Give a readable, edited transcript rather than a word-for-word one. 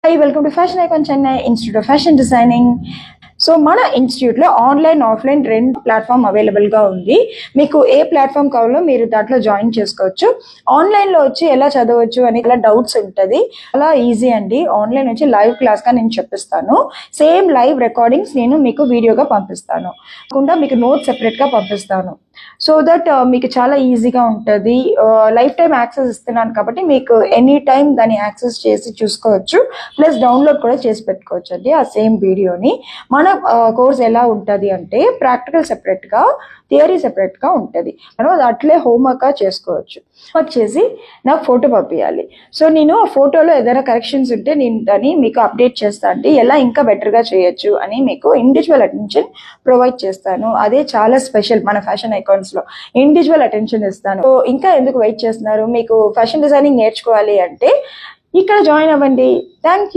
Hi, welcome to Fashion Icon Chennai Institute of Fashion Designing. So మన ఇన్స్టిట్యూట్లో online offline రెండు platform అవైలబుల్గా ఉంది. మీకు ఏ ప్లాట్ఫామ్ కావాలో మీరు దాంట్లో జాయిన్ చేసుకోవచ్చు. ఆన్లైన్లో వచ్చి ఎలా చదవచ్చు అని ఇలా డౌట్స్ ఉంటుంది. అలా ఈజీ అండి. ఆన్లైన్ వచ్చి లైవ్ క్లాస్గా నేను చెప్పిస్తాను. సేమ్ లైవ్ రికార్డింగ్స్ నేను మీకు వీడియోగా పంపిస్తాను. కాకుండా మీకు నోట్స్ సెపరేట్గా పంపిస్తాను. సో దట్ మీకు చాలా ఈజీగా ఉంటుంది. లైఫ్ టైం యాక్సెస్ ఇస్తున్నాను కాబట్టి మీకు ఎనీ టైం దాన్ని యాక్సెస్ చేసి చూసుకోవచ్చు. ప్లస్ డౌన్లోడ్ కూడా చేసి పెట్టుకోవచ్చు అండి ఆ సేమ్ వీడియోని. మన కోర్స్ ఎలా ఉంటుంది అంటే ప్రాక్టికల్ సెపరేట్గా, థియరీ సెపరేట్గా ఉంటుంది. మనం అట్లే హోంవర్క్గా చేసుకోవచ్చు. వర్క్ చేసి నాకు ఫోటో పంపించాలి. సో నేను ఆ ఫోటోలో ఏదైనా కరెక్షన్స్ ఉంటే నేను దాన్ని మీకు అప్డేట్ చేస్తాను అండి. ఎలా ఇంకా బెటర్గా చేయొచ్చు అని మీకు ఇండివిజువల్ అటెన్షన్ ప్రొవైడ్ చేస్తాను. అదే చాలా స్పెషల్ మన ఫ్యాషన్ ఐకాన్స్లో. ఇండివిజువల్ అటెన్షన్ ఇస్తాను. సో ఇంకా ఎందుకు వెయిట్ చేస్తున్నారు? మీకు ఫ్యాషన్ డిజైనింగ్ నేర్చుకోవాలి అంటే ఇక్కడ జాయిన్ అవ్వండి. Thank you.